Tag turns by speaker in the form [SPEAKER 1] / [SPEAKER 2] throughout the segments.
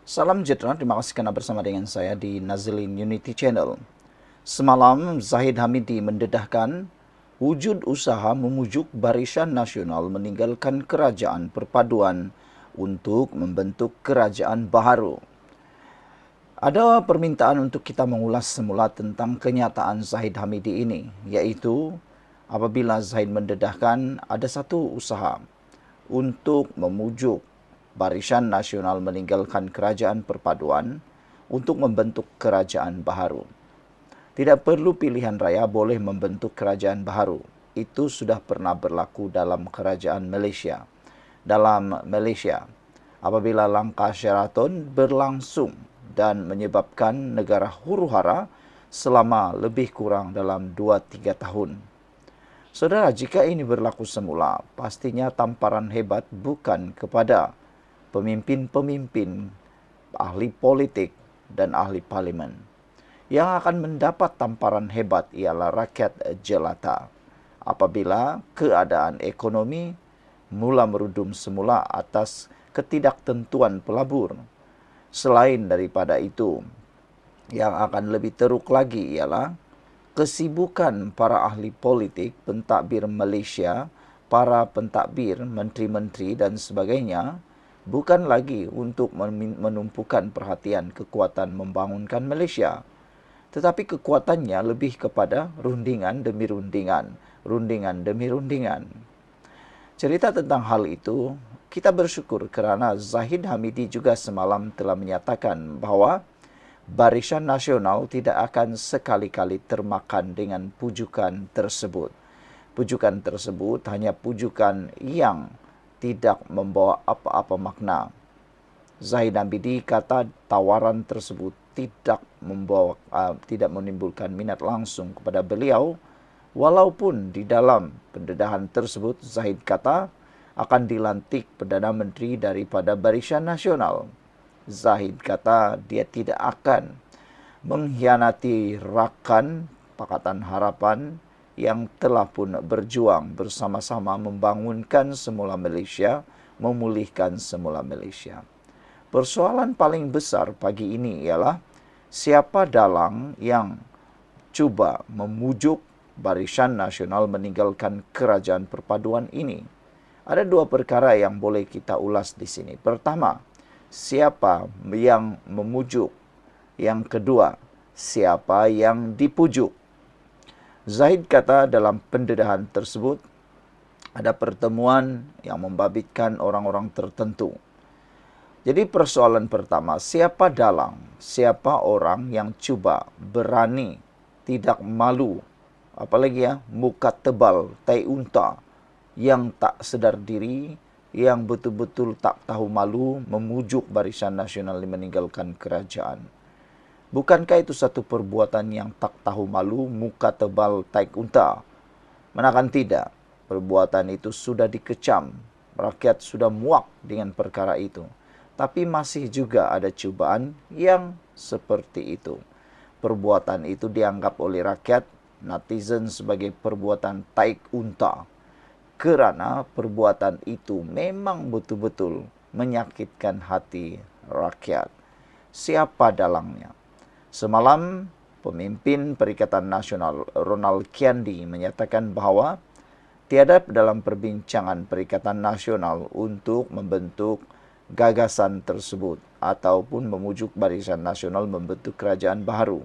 [SPEAKER 1] Salam sejahtera, terima kasih karena bersama dengan saya di Nazilin Unity Channel. Semalam, Zahid Hamidi mendedahkan wujud usaha memujuk Barisan Nasional meninggalkan kerajaan perpaduan untuk membentuk kerajaan baharu. Ada permintaan untuk kita mengulas semula tentang kenyataan Zahid Hamidi ini, yaitu apabila Zahid mendedahkan ada satu usaha untuk memujuk Barisan Nasional meninggalkan kerajaan perpaduan untuk membentuk kerajaan baharu. Tidak perlu pilihan raya boleh membentuk kerajaan baharu. Itu sudah pernah berlaku dalam kerajaan Malaysia. Dalam Malaysia, apabila langkah Sheraton berlangsung dan menyebabkan negara huru-hara selama lebih kurang dalam 2-3 tahun. Saudara, jika ini berlaku semula, pastinya tamparan hebat bukan kepada pemimpin-pemimpin, ahli politik, dan ahli parlimen. Yang akan mendapat tamparan hebat ialah rakyat jelata. Apabila keadaan ekonomi mula merudum semula atas ketidaktentuan pelabur. Selain daripada itu, yang akan lebih teruk lagi ialah kesibukan para ahli politik, pentadbir Malaysia, para pentadbir, menteri-menteri dan sebagainya, bukan lagi untuk menumpukan perhatian kekuatan membangunkan Malaysia, tetapi kekuatannya lebih kepada rundingan demi rundingan, rundingan demi rundingan. Cerita tentang hal itu, kita bersyukur kerana Zahid Hamidi juga semalam telah menyatakan bahawa Barisan Nasional tidak akan sekali-kali termakan dengan pujukan tersebut. Pujukan tersebut hanya pujukan yang tidak membawa apa-apa makna. Zahid Hamidi kata tawaran tersebut tidak menimbulkan minat langsung kepada beliau, walaupun di dalam pendedahan tersebut Zahid kata akan dilantik Perdana Menteri daripada Barisan Nasional. Zahid kata dia tidak akan mengkhianati rakan Pakatan Harapan yang telah pun berjuang bersama-sama membangunkan semula Malaysia, memulihkan semula Malaysia. Persoalan paling besar pagi ini ialah siapa dalang yang cuba memujuk Barisan Nasional meninggalkan kerajaan perpaduan ini. Ada dua perkara yang boleh kita ulas di sini. Pertama, siapa yang memujuk? Yang kedua, siapa yang dipujuk? Zahid kata dalam pendedahan tersebut, ada pertemuan yang membabitkan orang-orang tertentu. Jadi persoalan pertama, siapa dalang? Siapa orang yang cuba, berani, tidak malu, apalagi muka tebal, tai unta, yang tak sedar diri, yang betul-betul tak tahu malu memujuk Barisan Nasional meninggalkan kerajaan. Bukankah itu satu perbuatan yang tak tahu malu, muka tebal, tai unta? Manakan tidak, perbuatan itu sudah dikecam, rakyat sudah muak dengan perkara itu. Tapi masih juga ada cubaan yang seperti itu. Perbuatan itu dianggap oleh rakyat, netizen sebagai perbuatan tai unta. Kerana perbuatan itu memang betul-betul menyakitkan hati rakyat. Siapa dalangnya? Semalam, pemimpin Perikatan Nasional Ronald Kiandi menyatakan bahawa tiada dalam perbincangan Perikatan Nasional untuk membentuk gagasan tersebut ataupun memujuk Barisan Nasional membentuk kerajaan baharu.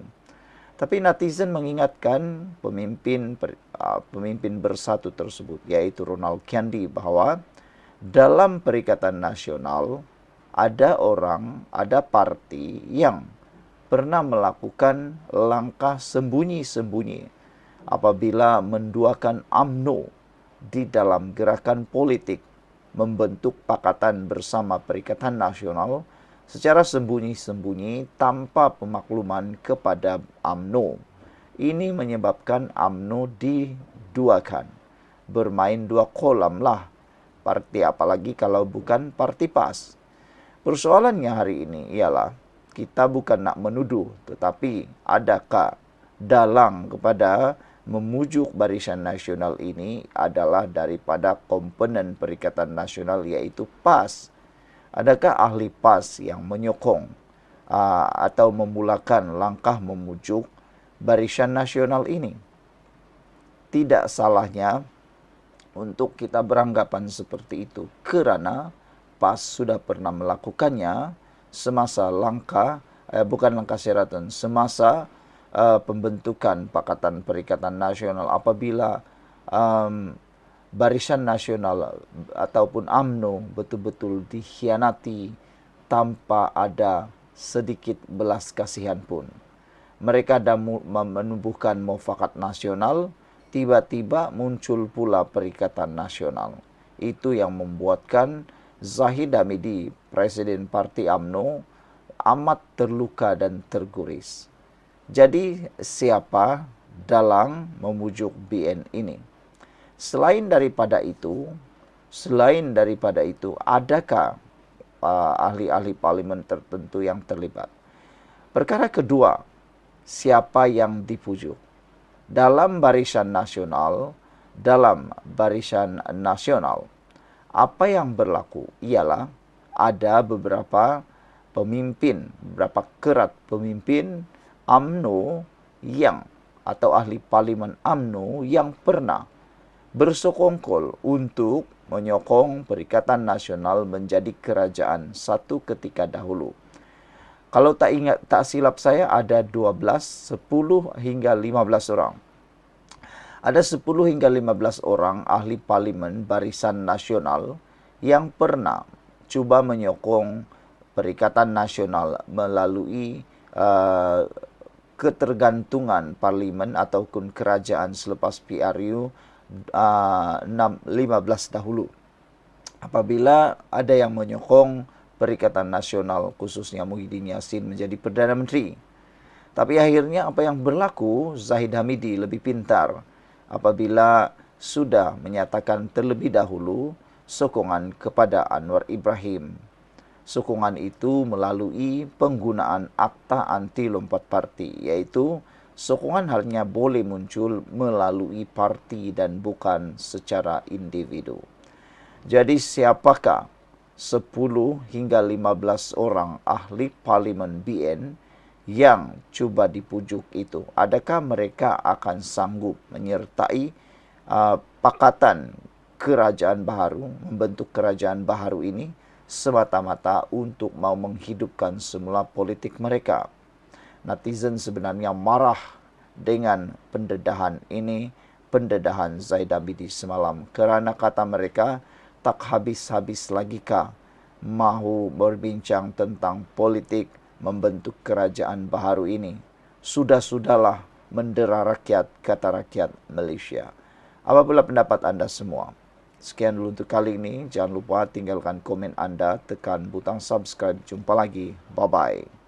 [SPEAKER 1] Tapi netizen mengingatkan pemimpin bersatu tersebut, yaitu Ronald Kiandi, bahawa dalam Perikatan Nasional ada orang, ada parti yang pernah melakukan langkah sembunyi-sembunyi apabila menduakan UMNO di dalam gerakan politik membentuk pakatan bersama Perikatan Nasional secara sembunyi-sembunyi tanpa pemakluman kepada UMNO. Ini menyebabkan UMNO diduakan. Bermain dua kolam lah. Parti apalagi kalau bukan parti PAS. Persoalannya hari ini ialah kita bukan nak menuduh, tetapi adakah dalang kepada memujuk Barisan Nasional ini adalah daripada komponen Perikatan Nasional, yaitu PAS. Adakah ahli PAS yang menyokong atau memulakan langkah memujuk Barisan Nasional ini? Tidak salahnya untuk kita beranggapan seperti itu, kerana PAS sudah pernah melakukannya semasa semasa pembentukan Pakatan Perikatan Nasional, apabila Barisan Nasional ataupun UMNO betul-betul dikhianati tanpa ada sedikit belas kasihan pun. Mereka dah menubuhkan mufakat nasional, tiba-tiba muncul pula Perikatan Nasional. Itu yang membuatkan Zahid Hamidi, Presiden Parti UMNO, amat terluka dan terguris. Jadi siapa dalang memujuk BN ini? Selain daripada itu, adakah ahli-ahli parlimen tertentu yang terlibat? Perkara kedua, siapa yang dipujuk? Dalam Barisan Nasional, apa yang berlaku ialah ada beberapa kerat pemimpin UMNO atau ahli parlimen UMNO yang pernah bersekongkol untuk menyokong Perikatan Nasional menjadi kerajaan satu ketika dahulu. Kalau tak silap saya, ada 10 hingga 15 orang. Ada 10 hingga 15 orang ahli parlimen Barisan Nasional yang pernah cuba menyokong Perikatan Nasional melalui ketergantungan parlimen ataupun kerajaan selepas PRU 15 dahulu. Apabila ada yang menyokong Perikatan Nasional, khususnya Muhyiddin Yassin menjadi Perdana Menteri. Tapi akhirnya apa yang berlaku, Zahid Hamidi lebih pintar apabila sudah menyatakan terlebih dahulu sokongan kepada Anwar Ibrahim. Sokongan itu melalui penggunaan akta anti lompat parti, iaitu sokongan hanya boleh muncul melalui parti dan bukan secara individu. Jadi siapakah 10 hingga 15 orang ahli parlimen BN yang cuba dipujuk itu? Adakah mereka akan sanggup menyertai pakatan kerajaan baru, membentuk kerajaan baru ini semata-mata untuk mau menghidupkan semula politik mereka? Netizen sebenarnya marah dengan pendedahan ini, pendedahan Zahid Hamidi semalam, kerana kata mereka, tak habis-habis lagikah mahu berbincang tentang politik membentuk kerajaan baru ini? Sudah-sudahlah mendera rakyat, kata rakyat Malaysia. Apa pula pendapat anda semua? Sekian dulu untuk kali ini. Jangan lupa tinggalkan komen anda, tekan butang subscribe. Jumpa lagi. Bye-bye.